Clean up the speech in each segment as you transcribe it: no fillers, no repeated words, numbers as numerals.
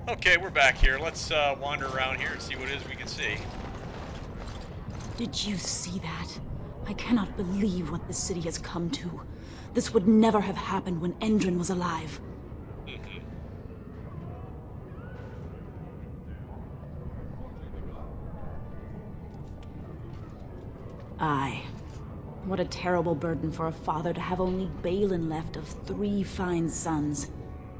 Okay, we're back here. Let's wander around here and see what it is we can see. Did you see that? I cannot believe what this city has come to. This would never have happened when Endrin was alive. Aye. What a terrible burden for a father to have only Balin left of 3 fine sons.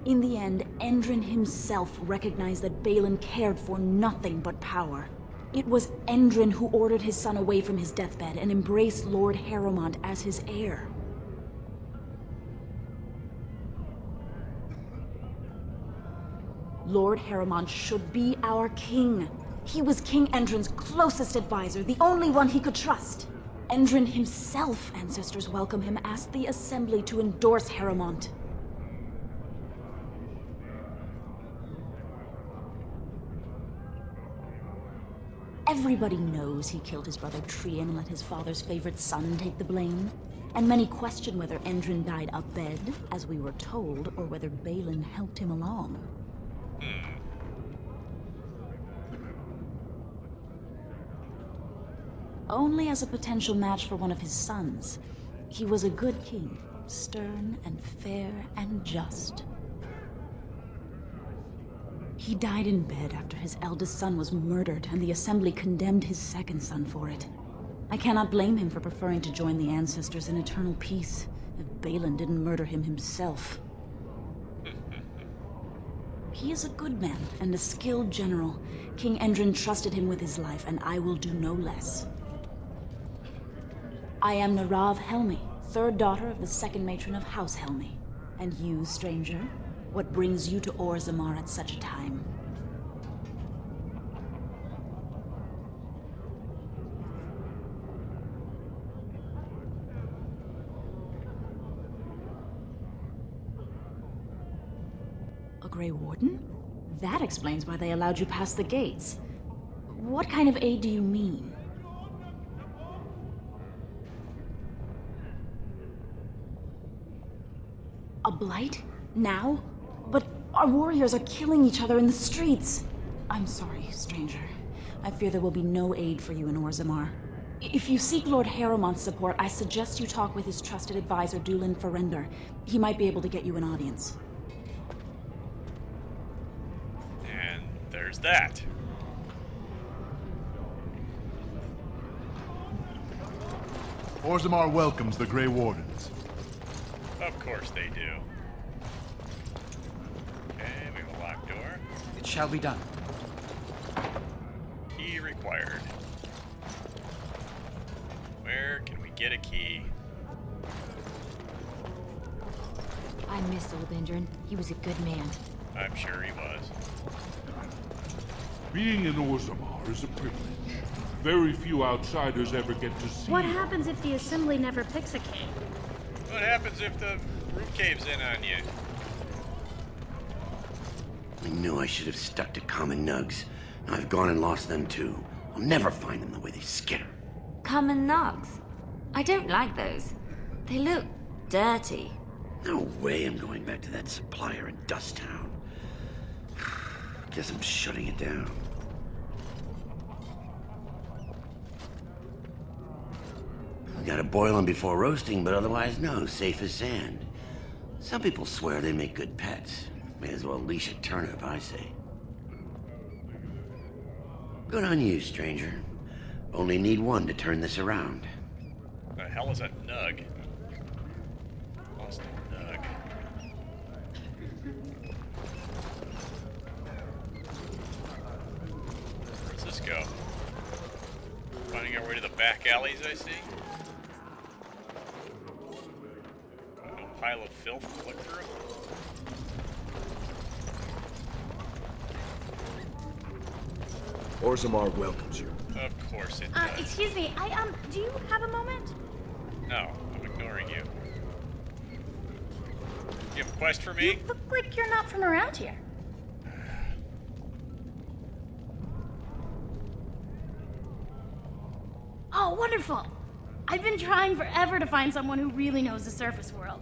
In the end, Endrin himself recognized that Balin cared for nothing but power. It was Endrin who ordered his son away from his deathbed and embraced Lord Harrowmont as his heir. Lord Harrowmont should be our king. He was King Endrin's closest advisor, the only one he could trust. Endrin himself, ancestors welcome him, asked the Assembly to endorse Harrowmont. Everybody knows he killed his brother Trian and let his father's favorite son take the blame. And many question whether Endrin died abed, as we were told, or whether Balin helped him along. Only as a potential match for one of his sons. He was a good king, stern and fair and just. He died in bed after his eldest son was murdered, and the Assembly condemned his second son for it. I cannot blame him for preferring to join the ancestors in eternal peace, if Balin didn't murder him himself. He is a good man and a skilled general. King Endrin trusted him with his life, and I will do no less. I am Narav Helmi, 3rd daughter of the 2nd matron of House Helmi. And you, stranger, what brings you to Orzammar at such a time? A Grey Warden? That explains why they allowed you past the gates. What kind of aid do you mean? A blight? Now? But our warriors are killing each other in the streets. I'm sorry, stranger. I fear there will be no aid for you in Orzammar. If you seek Lord Harrowmont's support, I suggest you talk with his trusted advisor, Dulin Ferender. He might be able to get you an audience. And there's that. Orzammar welcomes the Grey Wardens. Of course they do. Okay, we have a locked door. It shall be done. Key required. Where can we get a key? I miss old Endrin. He was a good man. I'm sure he was. Being in Orzammar is a privilege. Very few outsiders ever get to see What it. happens if the Assembly never picks a king? What happens if the roof caves in on you? I knew I should have stuck to common nugs. Now I've gone and lost them too. I'll never find them the way they skitter. Common nugs. I don't like those. They look dirty. No way I'm going back to that supplier in Dust Town. Guess I'm shutting it down. I gotta boil them before roasting, but otherwise no, safe as sand. Some people swear they make good pets. May as well leash a turnip, I say. Good on you, stranger. Only need one to turn this around. The hell is a nug? Lost a nug. Where's this go? Finding our way to the back alleys, I see. A pile of filth to look through. Orzammar welcomes you. Of course it does. Excuse me, do you have a moment? No, I'm ignoring you. You have a quest for me? You look like you're not from around here. Oh, wonderful! I've been trying forever to find someone who really knows the surface world.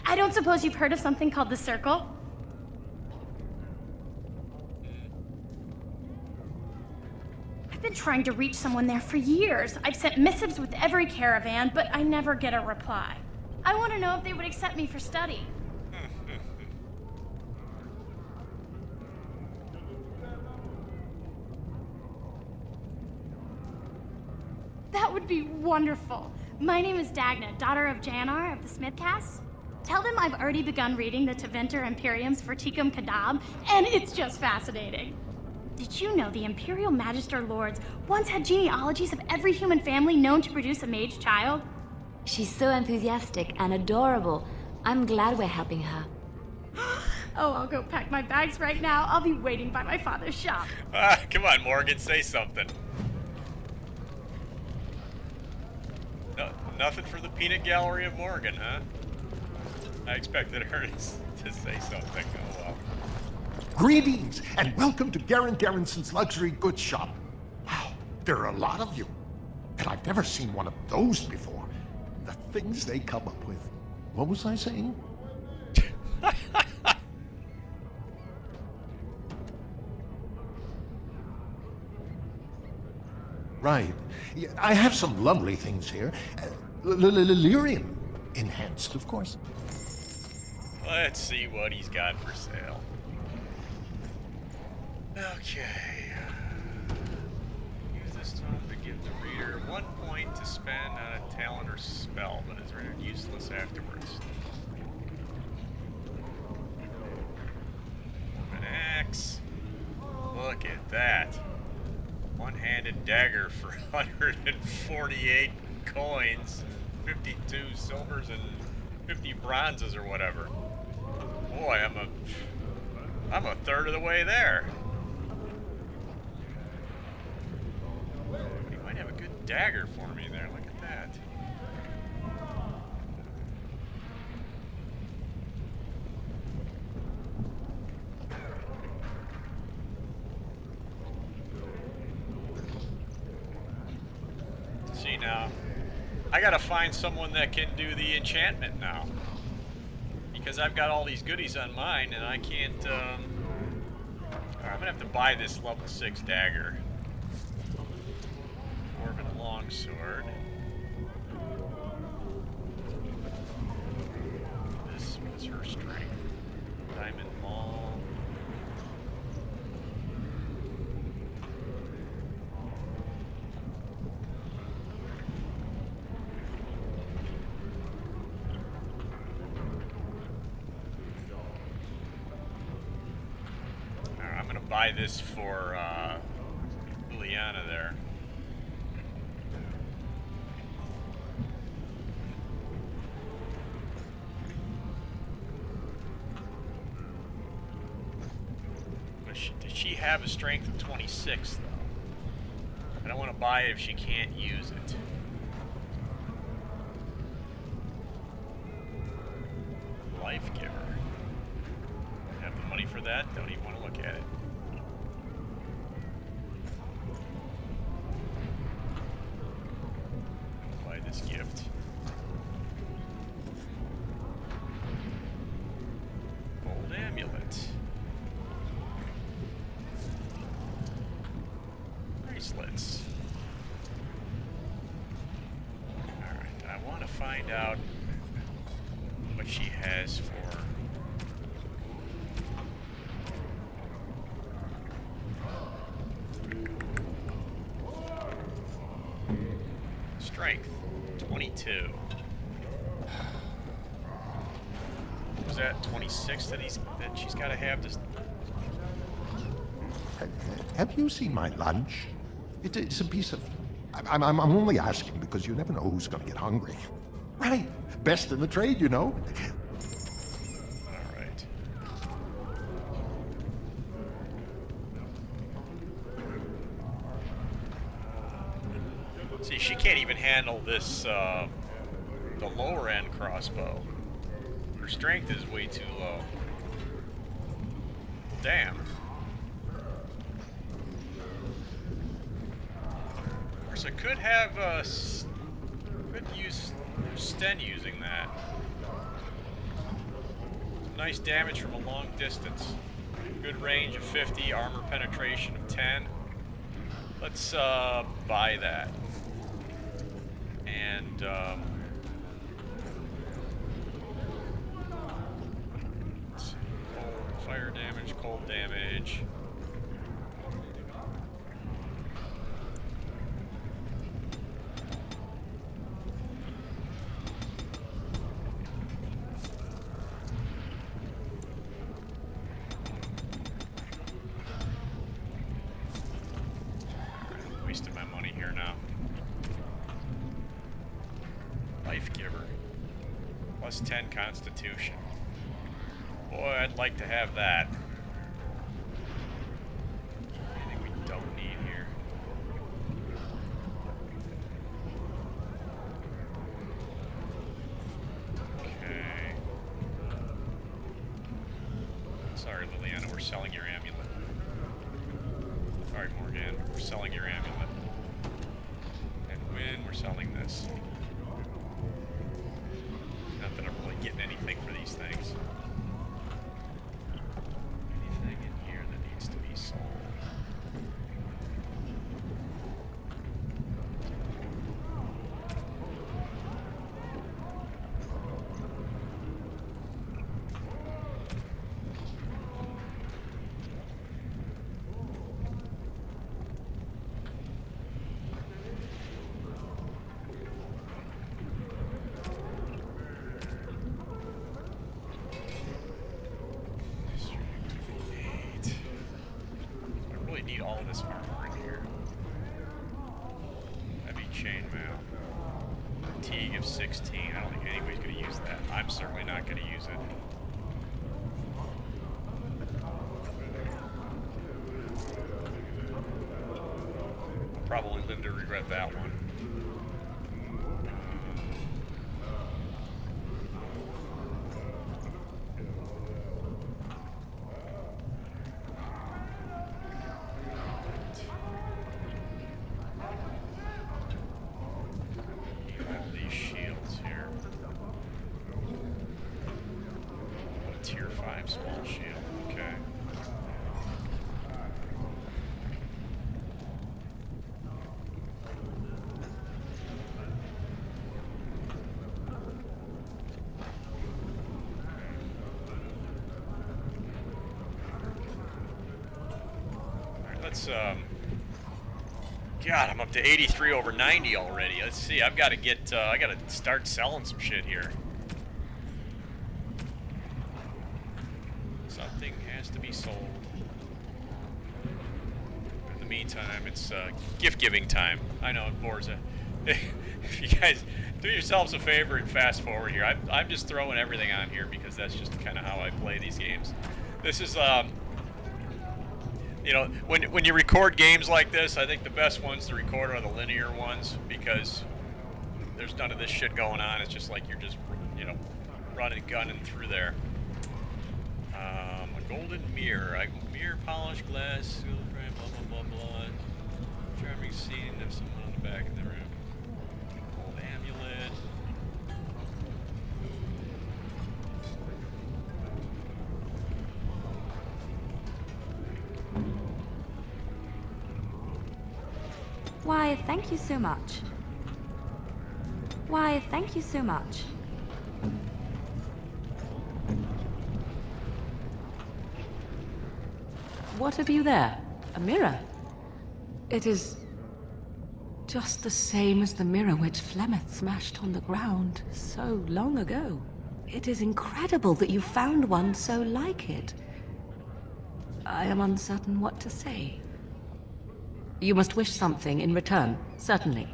I don't suppose you've heard of something called the Circle? I've been trying to reach someone there for years. I've sent missives with every caravan, but I never get a reply. I want to know if they would accept me for study. That would be wonderful. My name is Dagna, daughter of Janar of the Smithcast. Tell them I've already begun reading the Tevinter Imperium's Verticum Kadab, and it's just fascinating. Did you know the Imperial Magister Lords once had genealogies of every human family known to produce a mage child? She's so enthusiastic and adorable. I'm glad we're helping her. Oh, I'll go pack my bags right now. I'll be waiting by my father's shop. Come on, Morgan, say something. No, nothing for the peanut gallery of Morgan, huh? I expected her to say something. Oh well. Greetings, and welcome to Garen Garrison's Luxury Goods Shop. Wow, there are a lot of you. And I've never seen one of those before. The things they come up with. What was I saying? Right. Yeah, I have some lovely things here. Lyrium enhanced, of course. Let's see what he's got for sale. Okay. Use this time to give the reader 1 point to spend on a talent or spell, but is rendered useless afterwards. An axe. Look at that. One-handed dagger for 148 coins, 52 silvers, and 50 bronzes or whatever. Boy, I'm a third of the way there. He might have a good dagger for me there. Look at that. See now, I gotta find someone that can do the enchantment now. Because I've got all these goodies on mine, and I can't, Alright, I'm gonna have to buy this level 6 dagger. Dwarven longsword. This was her strength. Diamond maul. Buy this for Juliana there. Does she have a strength of 26 though? I don't want to buy it if she can't use it. Life giver. Have the money for that? Don't even want to look at it. Gift. Gold amulet. Bracelets. Alright, I want to find out what she has for strength. 22. What was that? 26 that she's got to have this. Have you seen my lunch? It's a piece of... I'm only asking because you never know who's going to get hungry. Right. Best in the trade, you know. All right. See, she can't even handle this, the lower end crossbow. Her strength is way too low. Damn. Of course, I could have, could use Sten using that. Some nice damage from a long distance. Good range of 50, armor penetration of 10. Let's buy that. And let's see. Cold, fire damage, cold damage. Wasted my money here now. Life giver. Plus 10 constitution. Boy, I'd like to have that. Anything we don't need here. Okay. Sorry, Liliana, we're selling your amulet. Alright, Morgan, we're selling your amulet. And when we're selling this. Not that I'm really getting anything for these things. Anything in here that needs to be sold? Need all of this armor in here. Heavy chainmail. Fatigue of 16. I don't think anybody's going to use that. I'm certainly not going to use it. I'll probably live to regret that one. Tier 5 small shield, okay. Alright, let's, God, I'm up to 83 over 90 already. Let's see, I've got to get, I got to start selling some shit here. Something has to be sold. In the meantime, it's gift-giving time. I know, Forza. If you guys do yourselves a favor and fast forward here. I'm just throwing everything on here because that's just kind of how I play these games. This is, you know, when you record games like this, I think the best ones to record are the linear ones because there's none of this shit going on. It's just like you're just, you know, running, gunning through there. A golden mirror. Mirror, polished glass, silver frame, blah, blah, blah, blah. Charming scene of someone on the back of the room. Old amulet. Why, thank you so much. Why, thank you so much. What have you there? A mirror? It is just the same as the mirror which Flemeth smashed on the ground so long ago. It is incredible that you found one so like it. I am uncertain what to say. You must wish something in return, certainly.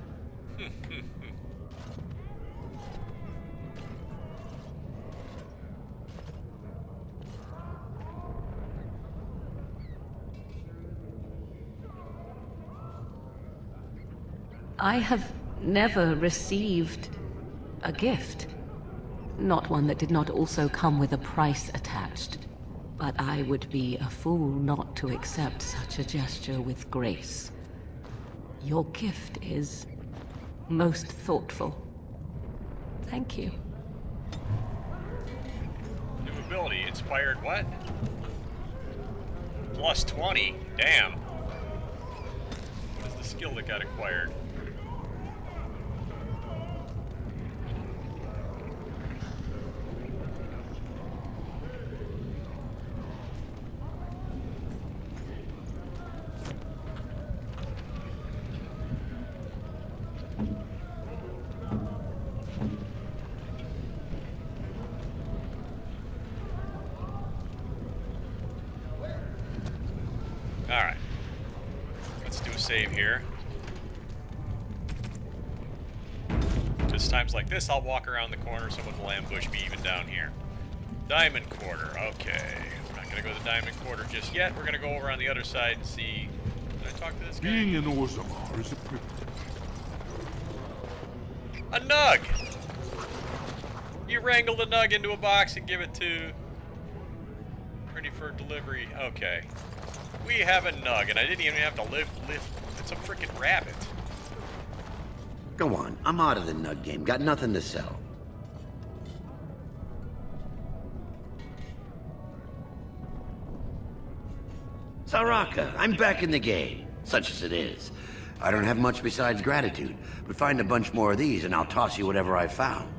I have never received a gift. Not one that did not also come with a price attached. But I would be a fool not to accept such a gesture with grace. Your gift is most thoughtful. Thank you. New ability, inspired what? Plus 20? Damn. What is the skill that got acquired. Alright. Let's do a save here. Just times like this, I'll walk around the corner, someone will ambush me even down here. Diamond Quarter, okay. We're not gonna go to the Diamond Quarter just yet. We're gonna go over on the other side and see... Did I talk to this guy? Being in Orzammar is a privilege. A nug! You wrangled a nug into a box and give it to... Ready for delivery. Okay. We have a nug, and I didn't even have to lift. It's a freaking rabbit. Go on, I'm out of the nug game. Got nothing to sell. Saraka, I'm back in the game, such as it is. I don't have much besides gratitude, but find a bunch more of these and I'll toss you whatever I found.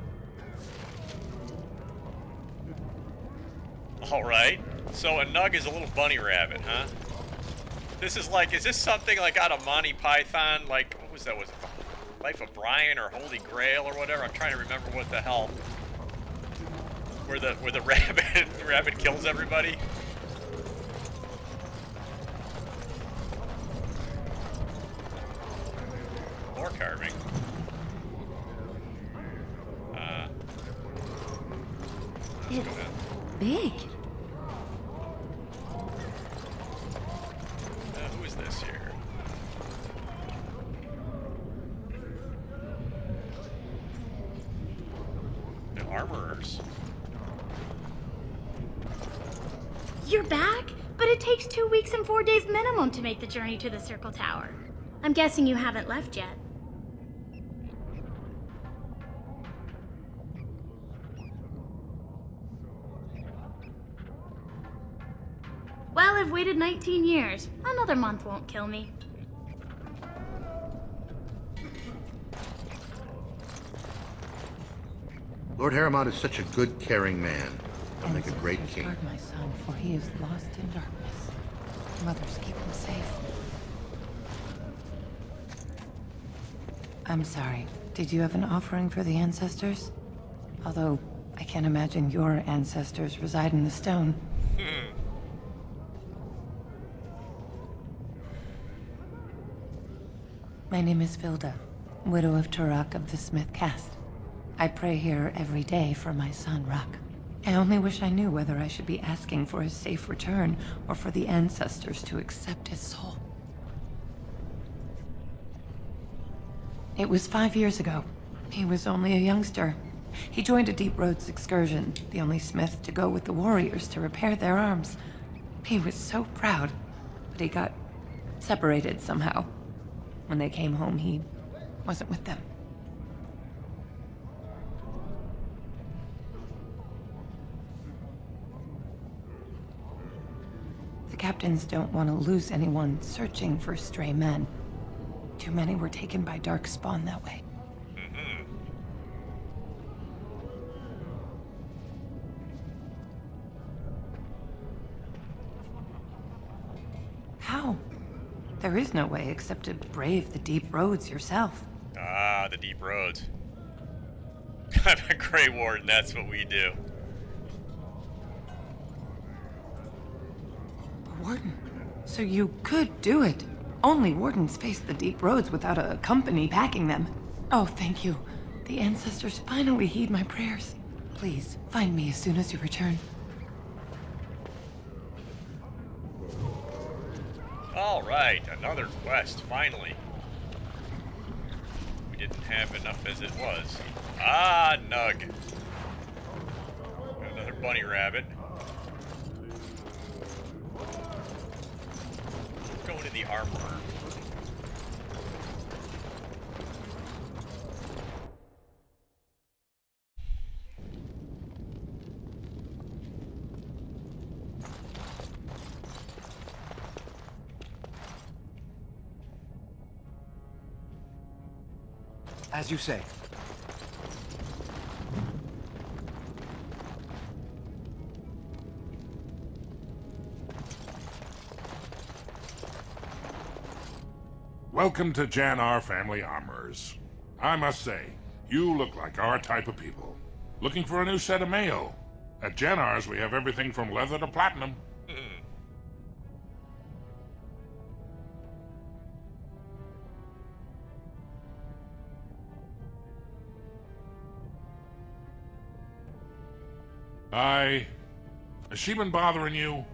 Alright. So a nug is a little bunny rabbit, huh? This is like, is this something like out of Monty Python? Like, what was that? Was it Life of Brian or Holy Grail or whatever? I'm trying to remember what the hell. Where the rabbit kills everybody? More carving. It's big. Who is this here? The armorers. You're back? But it takes 2 weeks and 4 days minimum to make the journey to the Circle Tower. I'm guessing you haven't left yet. Well, I've waited 19 years. Another month won't kill me. Lord Harrimont is such a good, caring man. He'll make a great king. Guard my son, for he is lost in darkness. Mothers, keep him safe. I'm sorry. Did you have an offering for the ancestors? Although, I can't imagine your ancestors reside in the stone. My name is Vilda, widow of Turok of the Smith caste. I pray here every day for my son, Rock. I only wish I knew whether I should be asking for his safe return or for the ancestors to accept his soul. It was 5 years ago. He was only a youngster. He joined a Deep Roads excursion, the only smith to go with the warriors to repair their arms. He was so proud, but he got separated somehow. When they came home, he wasn't with them. The captains don't want to lose anyone searching for stray men. Too many were taken by dark spawn that way. How? There is no way except to brave the deep roads yourself. Ah, the deep roads. I'm a Grey Warden, that's what we do. A warden? So you could do it. Only wardens face the deep roads without a company packing them. Oh, thank you. The ancestors finally heed my prayers. Please, find me as soon as you return. Alright, another quest, finally. We didn't have enough as it was. Ah, Nug. Another bunny rabbit. Go into the armorer. As you say. Welcome to Janar Family Armorers. I must say, you look like our type of people. Looking for a new set of mail? At Janar's, we have everything from leather to platinum. Has she been bothering you?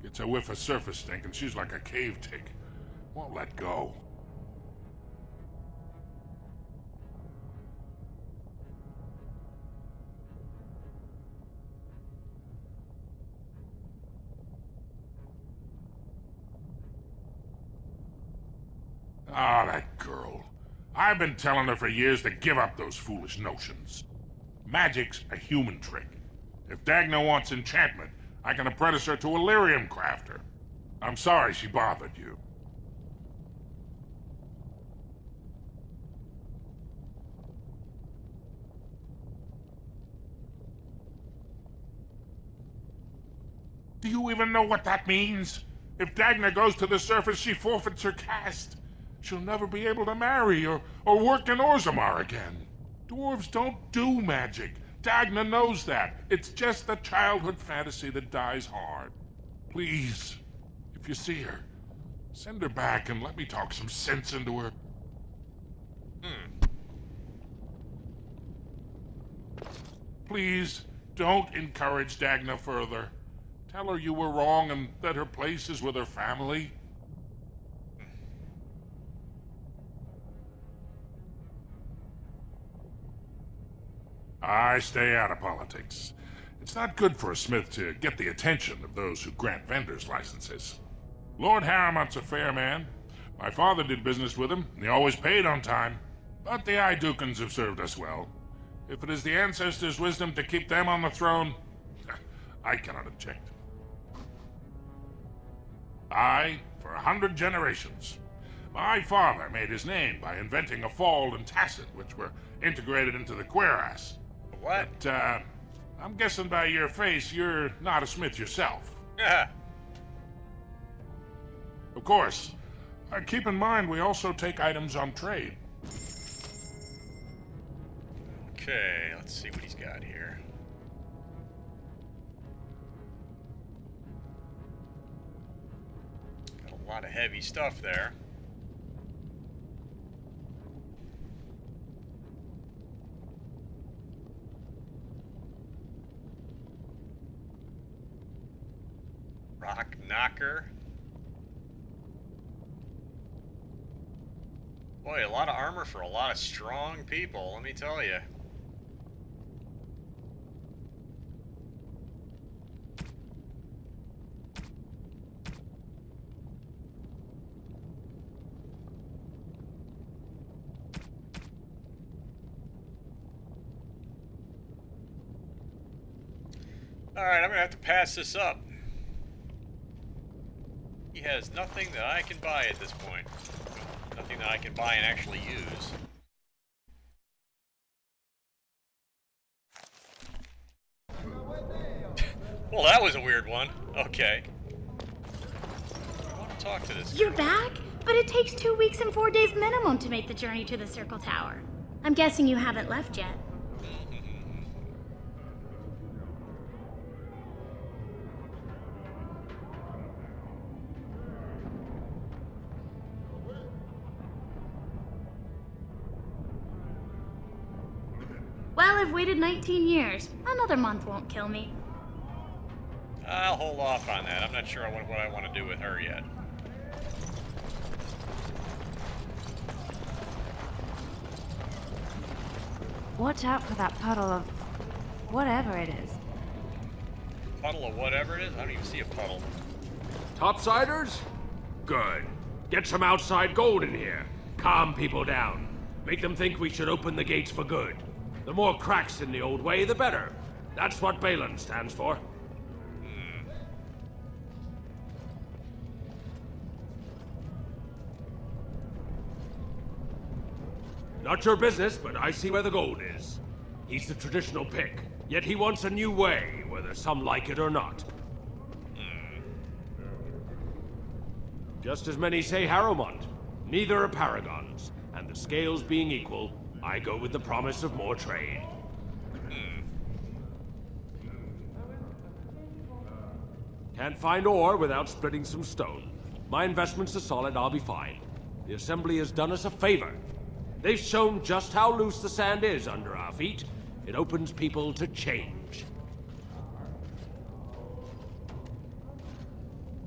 Gets a whiff of surface stink and she's like a cave tick. Won't let go. Ah, that girl. I've been telling her for years to give up those foolish notions. Magic's a human trick. If Dagna wants enchantment, I can apprentice her to a lyrium crafter. I'm sorry she bothered you. Do you even know what that means? If Dagna goes to the surface, she forfeits her caste. She'll never be able to marry or work in Orzammar again. Dwarves don't do magic. Dagna knows that. It's just a childhood fantasy that dies hard. Please, if you see her, send her back and let me talk some sense into her. Please, don't encourage Dagna further. Tell her you were wrong and that her place is with her family. I stay out of politics. It's not good for a smith to get the attention of those who grant vendors licenses. Lord Harrimont's a fair man. My father did business with him, and he always paid on time. But the Idukans have served us well. If it is the ancestors' wisdom to keep them on the throne, I cannot object. For 100 generations. My father made his name by inventing a fall and tacit, which were integrated into the cuirass. What? But, I'm guessing by your face you're not a smith yourself. Yeah. Of course. Keep in mind we also take items on trade. Okay, let's see what he's got here. Got a lot of heavy stuff there. Rock knocker. Boy, a lot of armor for a lot of strong people, let me tell you. Alright, I'm gonna have to pass this up. He has nothing that I can buy at this point. Nothing that I can buy and actually use. Well, that was a weird one. Okay. I want to talk to this You're guy. back? But it takes 2 weeks and 4 days minimum to make the journey to the Circle Tower. I'm guessing you haven't left yet. Well, I've waited 19 years. Another month won't kill me. I'll hold off on that. I'm not sure what I want to do with her yet. Watch out for that puddle of whatever it is. Puddle of whatever it is? I don't even see a puddle. Topsiders? Good. Get some outside gold in here. Calm people down. Make them think we should open the gates for good. The more cracks in the old way, the better. That's what Balin stands for. Not your business, but I see where the gold is. He's the traditional pick, yet he wants a new way, whether some like it or not. Just as many say Harrowmont. Neither are paragons, and the scales being equal, I go with the promise of more trade. Can't find ore without splitting some stone. My investments are solid, I'll be fine. The Assembly has done us a favor. They've shown just how loose the sand is under our feet. It opens people to change.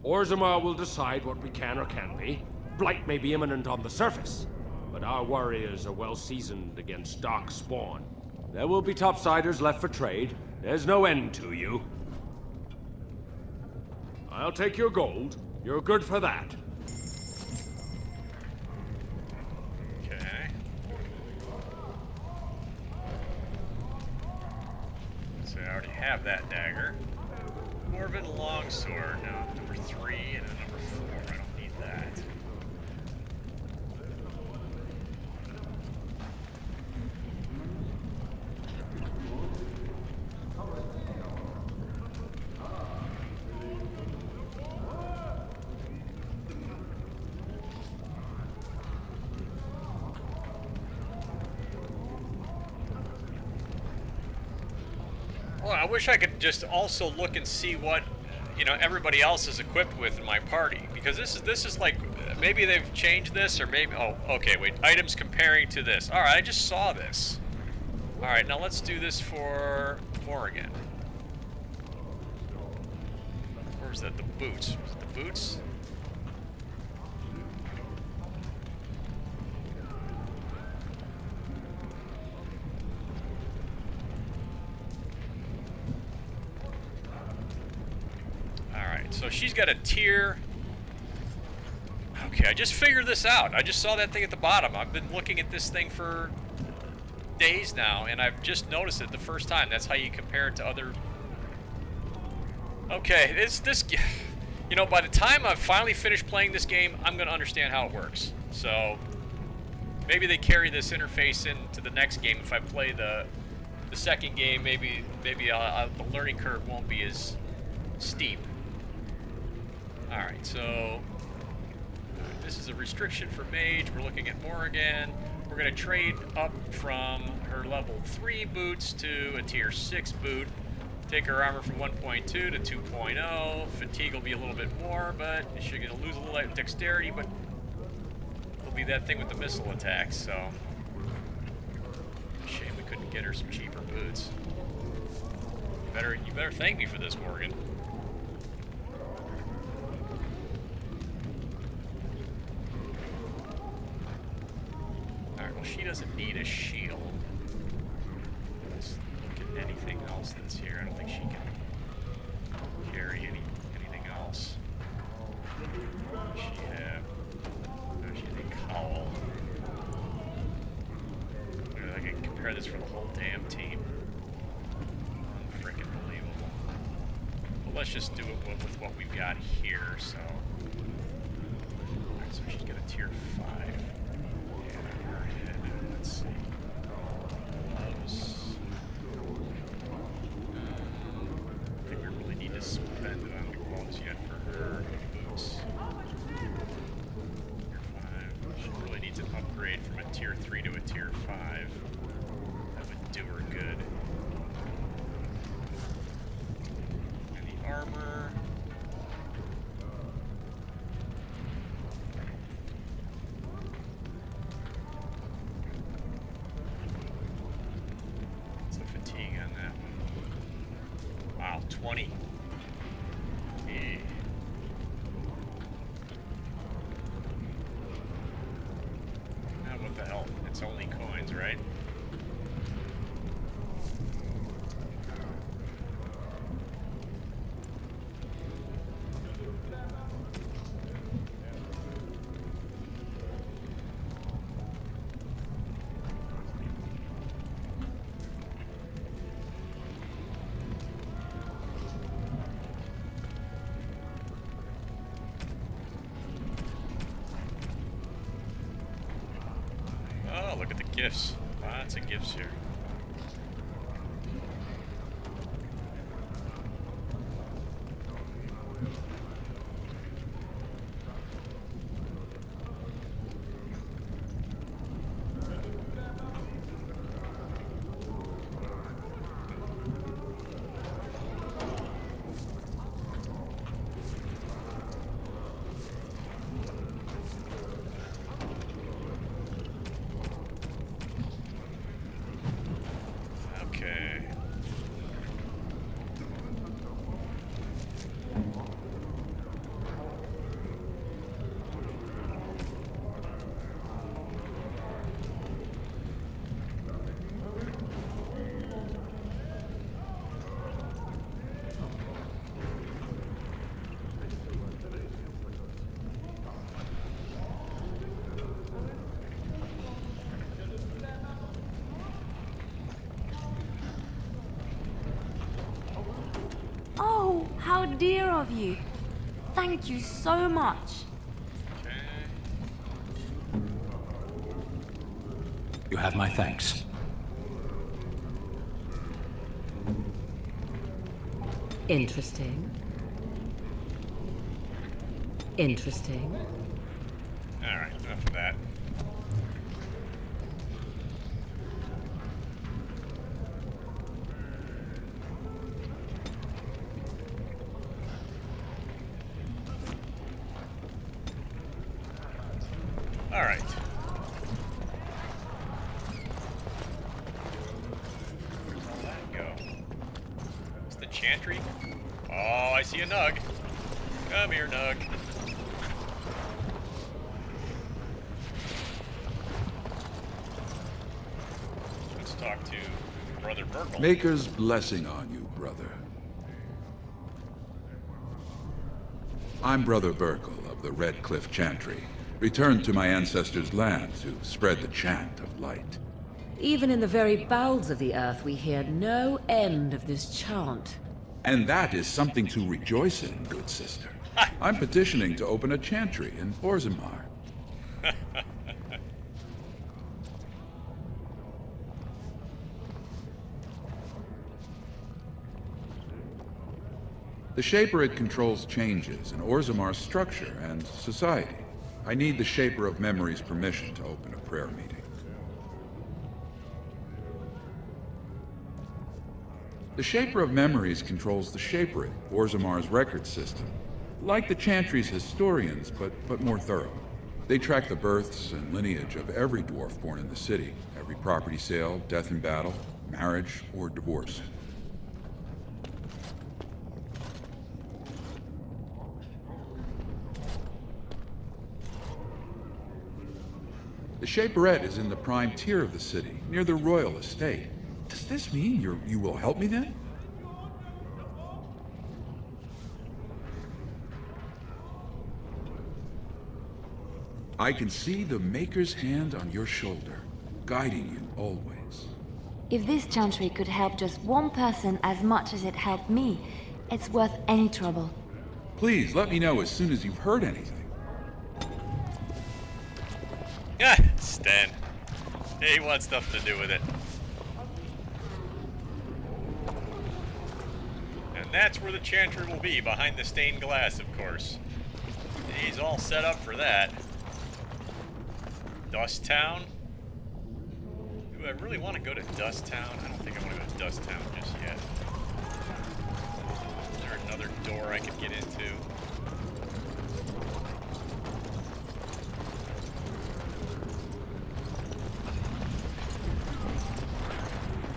Orzammar will decide what we can or can't be. Blight may be imminent on the surface, but our warriors are well seasoned against dark spawn. There will be topsiders left for trade. There's no end to you. I'll take your gold. You're good for that. Okay. So I already have that dagger. Dwarven longsword. No, number 3 and a number 4. I don't need that. Well, I wish I could just also look and see what, you know, everybody else is equipped with in my party, because this is like, maybe they've changed this, or maybe, oh, okay, wait, items comparing to this. All right, I just saw this. All right, now let's do this for Morrigan. Where was that? The boots. Was it the boots? So she's got a tier. Okay, I just figured this out. I just saw that thing at the bottom. I've been looking at this thing for days now, and I've just noticed it the first time. That's how you compare it to other. Okay, this. You know, by the time I've finally finished playing this game, I'm going to understand how it works. So maybe they carry this interface into the next game. If I play the second game, maybe the learning curve won't be as steep. Alright, so this is a restriction for mage. We're looking at Morrigan. We're going to trade up from her level 3 boots to a tier 6 boot. Take her armor from 1.2 to 2.0. Fatigue will be a little bit more, but she's going to lose a little dexterity, but it'll be that thing with the missile attacks, so. Shame we couldn't get her some cheaper boots. You better thank me for this, Morgan. She doesn't need a shield. Let's look at anything else that's here. I don't think she can carry anything else. What does she have? Oh, she has a cowl. I can compare this for the whole damn team. Unfrickin' believable. Well, let's just do it with what we've got here, so. Alright, so she's got a tier 5. Let's see. Gloves. I think we really need to spend it on the gloves yet for her. Boots. Tier 5. She really needs an upgrade from a tier 3 to a tier 5. That would do her good. And the armor. What's the fatigue on that one? Wow, 20. Yeah. Now what the hell? It's only coins, right? Oh, look at the Gifts. Lots of gifts here. Oh, how dear of you. Thank you so much. You have my thanks. Interesting. Interesting. Alright, enough of that. Alright. Where's all that go? It's the chantry? Oh, I see a nug. Come here, nug. Let's talk to Brother Burkle. Maker's blessing on you, brother. I'm Brother Burkle of the Red Cliff Chantry, returned to my ancestors' land to spread the chant of light. Even in the very bowels of the earth, we hear no end of this chant. And that is something to rejoice in, good sister. I'm petitioning to open a chantry in Orzammar. The Shaperid controls changes in Orzammar's structure and society. I need the Shaper of Memory's permission to open a prayer meeting. The Shaper of Memories controls the Shaperid, Orzammar's record system. Like the Chantry's historians, but more thorough. They track the births and lineage of every dwarf born in the city, every property sale, death in battle, marriage, or divorce. The Shaperette is in the prime tier of the city, near the royal estate. Does this mean you will help me then? I can see the Maker's hand on your shoulder, guiding you always. If this chantry could help just one person as much as it helped me, it's worth any trouble. Please let me know as soon as you've heard anything. Ah, Stan. He wants nothing to do with it. And that's where the chantry will be, behind the stained glass, of course. He's all set up for that. Dust Town? Do I really want to go to Dust Town? I don't think I want to go to Dust Town just yet. Is there another door I could get into?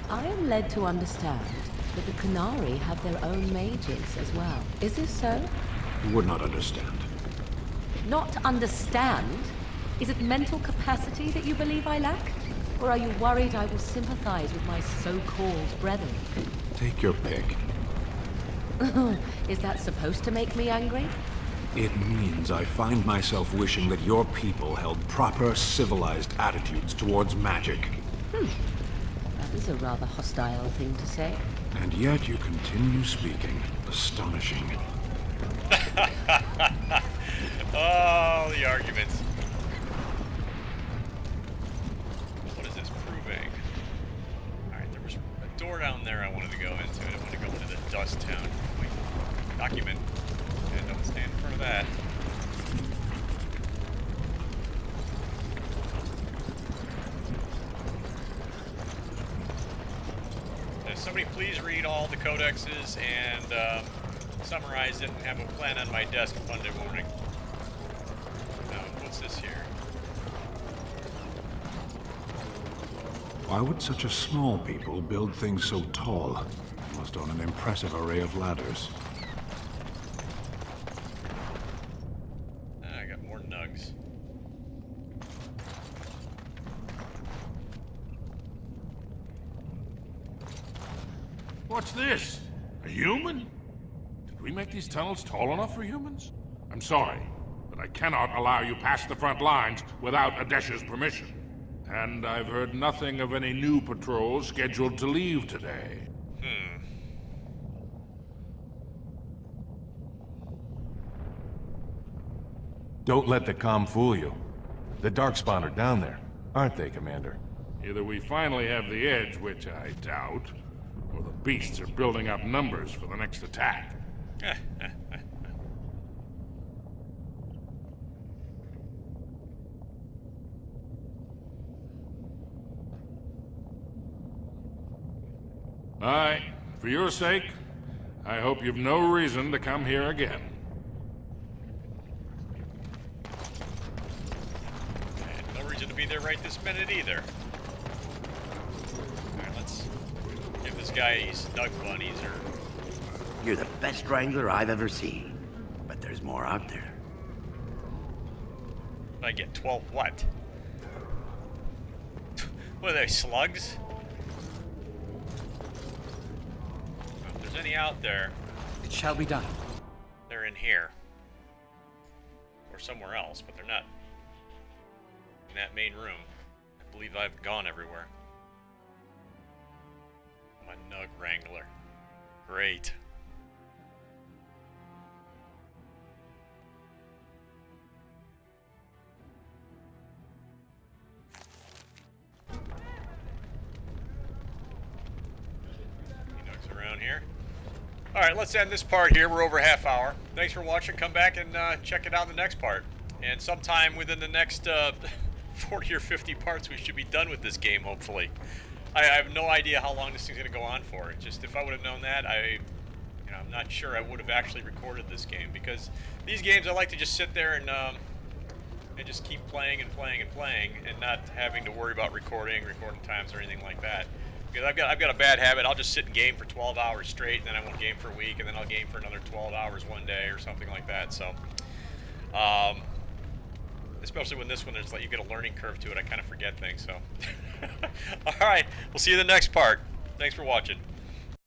I am led to understand that the Canary have their own mages as well. Is this so? You would not understand. Not understand? Is it mental capacity that you believe I lack? Or are you worried I will sympathize with my so-called brethren? Take your pick. Is that supposed to make me angry? It means I find myself wishing that your people held proper, civilized attitudes towards magic. That is a rather hostile thing to say. And yet you continue speaking. Astonishing. Oh, the arguments. What is this? somebody please read all the codexes and summarize it and have a plan on my desk Monday morning. What's this here? Why would such a small people build things so tall? They must own an impressive array of ladders. I got more nugs. What's this? A human? Did we make these tunnels tall enough for humans? I'm sorry, but I cannot allow you past the front lines without Adesh's permission. And I've heard nothing of any new patrols scheduled to leave today. Don't let the comm fool you. The Darkspawn are down there, aren't they, Commander? Either we finally have the edge, which I doubt, or the beasts are building up numbers for the next attack. For your sake, I hope you've no reason to come here again. And no reason to be there right this minute either. Alright, let's give this guy these nug bunnies or... You're the best wrangler I've ever seen. But there's more out there. I get 12 what? What are they, slugs? If there's any out there... It shall be done. They're in here. Or somewhere else, but they're not in that main room. I believe I've gone everywhere. My nug wrangler. Great. Around here. Alright, let's end this part here. We're over a half hour. Thanks for watching. Come back and check it out in the next part. And sometime within the next 40 or 50 parts, we should be done with this game, hopefully. I have no idea how long this thing's going to go on for. It just, if I would have known that, I'm not sure I would have actually recorded this game. Because these games, I like to just sit there and just keep playing and playing and playing, and not having to worry about recording times or anything like that. Because I've got a bad habit. I'll just sit and game for 12 hours straight, and then I won't game for a week, and then I'll game for another 12 hours one day or something like that. So, especially when this one, there's like you get a learning curve to it. I kind of forget things. So, all right, we'll see you in the next part. Thanks for watching.